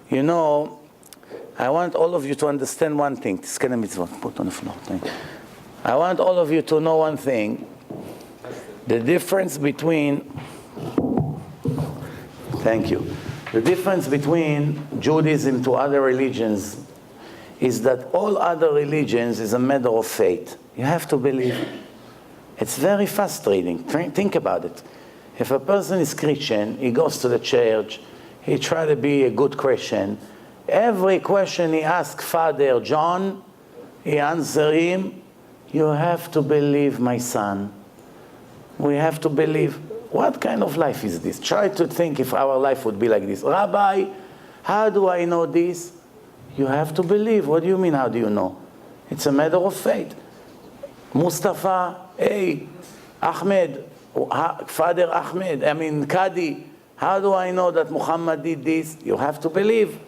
You know, I want all of you to understand one thing. Tizkei mitzvot, put on the floor. I want all of you to know one thing. The difference between, thank you. The difference between Judaism to other religions is that all other religions is a matter of faith. You have to believe. It's very frustrating. Think about it. If a person is Christian, he goes to the church, he tries to be a good Christian. Every question he asks Father John, he answers him, you have to believe, my son. We have to believe. What kind of life is this? Try to think if our life would be like this. Rabbi, how do I know this? You have to believe. What do you mean, how do you know? It's a matter of faith. Mustafa, hey, Ahmed, Father Ahmed, Kadi, how do I know that Muhammad did this? You have to believe.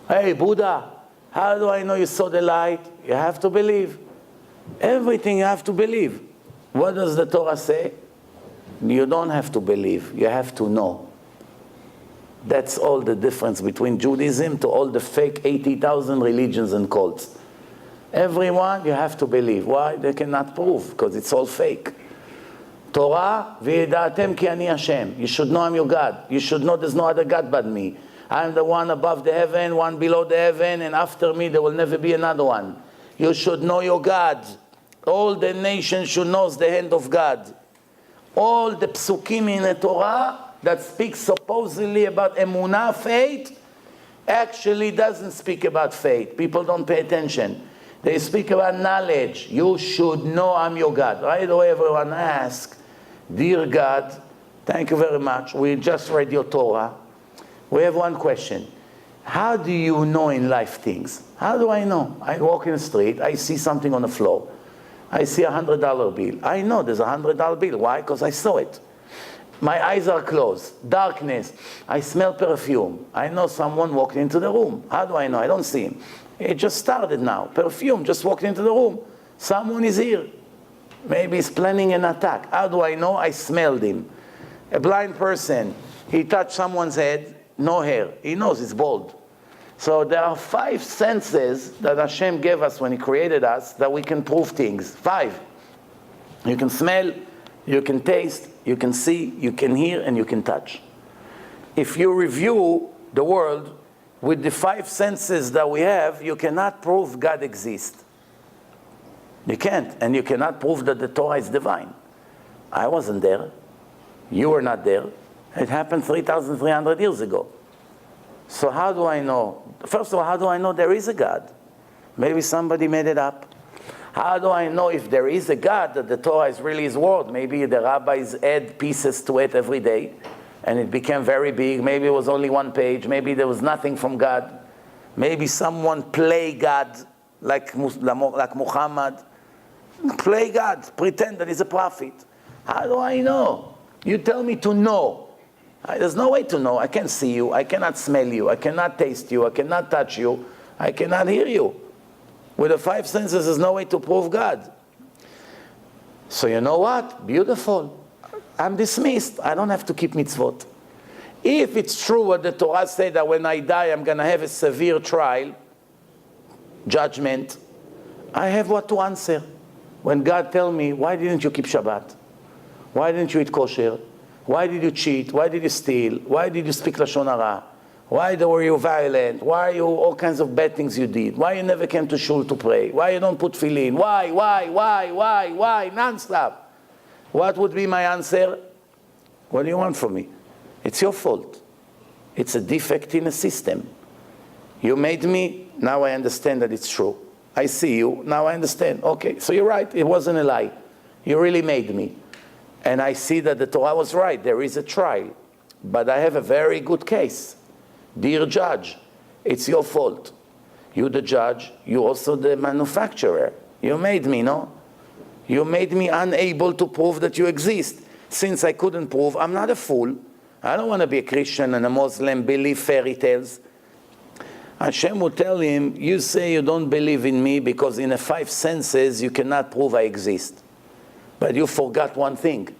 Hey, Buddha, how do I know you saw the light? You have to believe. Everything you have to believe. What does the Torah say? You don't have to believe, you have to know. That's all the difference between Judaism to all the fake 80,000 religions and cults. Everyone, you have to believe. Why? They cannot prove, because it's all fake. Torah, v'yeda'atem ki ani Hashem. You should know I'm your God. You should know there's no other God but me. I'm the one above the heaven, one below the heaven, and after me there will never be another one. You should know your God. All the nations should know the hand of God. All the psukim in the Torah that speak supposedly about emunah, faith, actually doesn't speak about faith. People don't pay attention. They speak about knowledge. You should know I'm your God. Right away everyone asks, dear God, thank you very much. We just read your Torah. We have one question. How do you know in life things? How do I know? I walk in the street, I see something on the floor. I see $100 bill. I know there's $100 bill. Why? Because I saw it. My eyes are closed. Darkness. I smell perfume. I know someone walked into the room. How do I know? I don't see him. It just started now. Perfume just walked into the room. Someone is here. Maybe he's planning an attack. How do I know? I smelled him. A blind person. He touched someone's head. No hair. He knows he's bald. So there are 5 senses that Hashem gave us when He created us that we can prove things. 5. You can smell, you can taste, you can see, you can hear, and you can touch. If you review the world with the 5 senses that we have, you cannot prove God exists. You can't. And you cannot prove that the Torah is divine. I wasn't there. You were not there. It happened 3,300 years ago. So how do I know? First of all, how do I know there is a God? Maybe somebody made it up. How do I know if there is a God that the Torah is really His word? Maybe the rabbis add pieces to it every day, and it became very big. Maybe it was only 1 page. Maybe there was nothing from God. Maybe someone play God like Muhammad. Play God, pretend that he's a prophet. How do I know? You tell me to know. There's no way to know. I can't see you. I cannot smell you. I cannot taste you. I cannot touch you. I cannot hear you. With the 5 senses, there's no way to prove God. So you know what? Beautiful. I'm dismissed. I don't have to keep mitzvot. If it's true what the Torah said that when I die, I'm going to have a severe trial, judgment, I have what to answer. When God tells me, why didn't you keep Shabbat? Why didn't you eat kosher? Why did you cheat? Why did you steal? Why did you speak Lashon Hara? Why were you violent? Why you all kinds of bad things you did? Why you never came to shul to pray? Why you don't put tefillin? Why? Non-stop. What would be my answer? What do you want from me? It's your fault. It's a defect in the system. You made me, now I understand that it's true. I see you, now I understand. Okay, so you're right, it wasn't a lie. You really made me. And I see that the Torah was right. There is a trial. But I have a very good case. Dear judge, it's your fault. You the judge, you also the manufacturer. You made me, no? You made me unable to prove that you exist. Since I couldn't prove, I'm not a fool. I don't want to be a Christian and a Muslim, believe fairy tales. Hashem will tell him, you say you don't believe in me because in the 5 senses you cannot prove I exist. But you forgot one thing.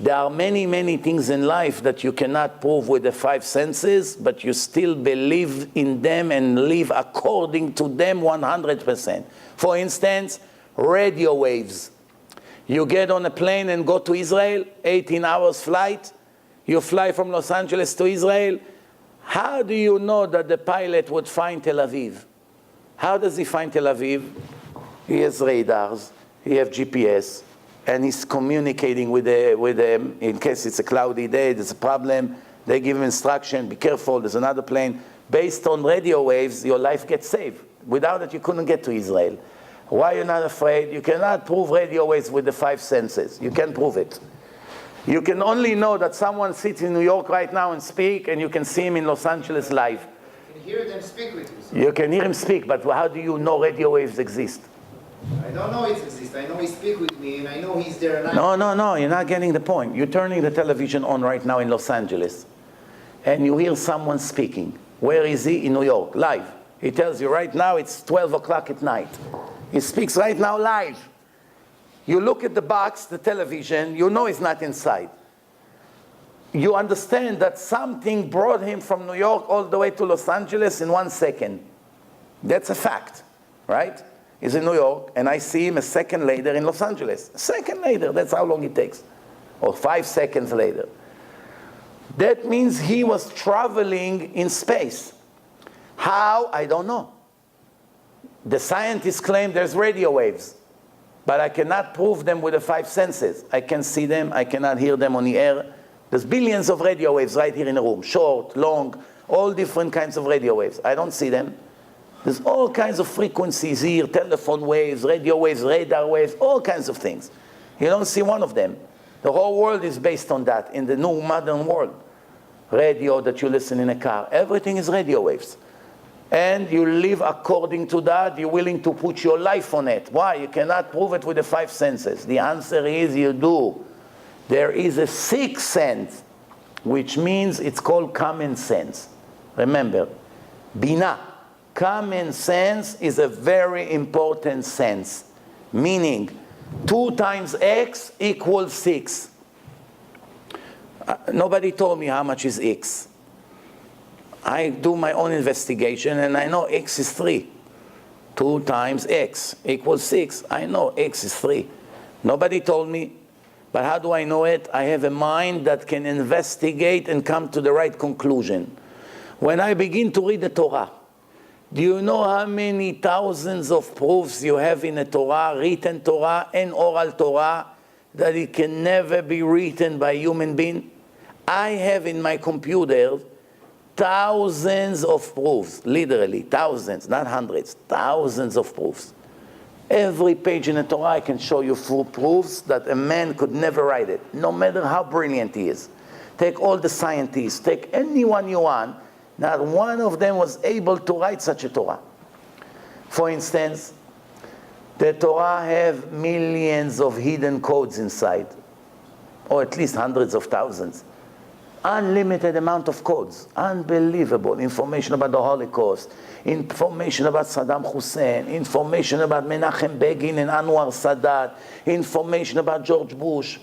There are many, many things in life that you cannot prove with the five senses, but you still believe in them and live according to them 100%. For instance, radio waves. You get on a plane and go to Israel, 18 hours flight. You fly from Los Angeles to Israel. How do you know that the pilot would find Tel Aviv? How does he find Tel Aviv? He has radars, he has GPS, and he's communicating with them in case it's a cloudy day, there's a problem. They give him instruction, be careful, there's another plane. Based on radio waves, your life gets saved. Without it, you couldn't get to Israel. Why are you not afraid? You cannot prove radio waves with the five senses. You can't prove it. You can only know that someone sits in New York right now and speak, and you can see him in Los Angeles live. You can hear them speak with you. You can hear him speak, but how do you know radio waves exist? I don't know it exists. I know he speaks with me, and I know he's there. And No, you're not getting the point. You're turning the television on right now in Los Angeles, and you hear someone speaking. Where is he? In New York, live. He tells you right now it's 12 o'clock at night. He speaks right now live. You look at the box, the television, you know he's not inside. You understand that something brought him from New York all the way to Los Angeles in 1 second. That's a fact, right? He's in New York, and I see him a second later in Los Angeles. A second later, that's how long it takes. Or 5 seconds later. That means he was traveling in space. How? I don't know. The scientists claim there's radio waves, but I cannot prove them with the five senses. I can see them, I cannot hear them on the air. There's billions of radio waves right here in the room, short, long, all different kinds of radio waves. I don't see them. There's all kinds of frequencies here, telephone waves, radio waves, radar waves, all kinds of things. You don't see one of them. The whole world is based on that in the new modern world. Radio that you listen in a car, everything is radio waves. And you live according to that, you're willing to put your life on it. Why? You cannot prove it with the five senses. The answer is you do. There is a sixth sense, which means it's called common sense. Remember, Bina, common sense is a very important sense. Meaning, 2 times x equals 6. Nobody told me how much is x. I do my own investigation and I know x is 3. 2 times x equals 6. I know x is 3. Nobody told me, but how do I know it? I have a mind that can investigate and come to the right conclusion. When I begin to read the Torah, do you know how many thousands of proofs you have in the Torah, written Torah and oral Torah, that it can never be written by a human being? I have in my computer thousands of proofs, literally thousands, not hundreds, thousands of proofs. Every page in the Torah I can show you full proofs that a man could never write it, no matter how brilliant he is. Take all the scientists, take anyone you want, not one of them was able to write such a Torah. For instance, the Torah have millions of hidden codes inside, or at least hundreds of thousands. Unlimited amount of codes, unbelievable information about the Holocaust, information about Saddam Hussein, information about Menachem Begin and Anwar Sadat, information about George Bush,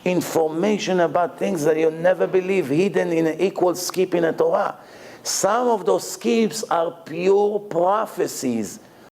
information about things that you'll never believe, hidden in an equal skip in the Torah. Some of those skips are pure prophecies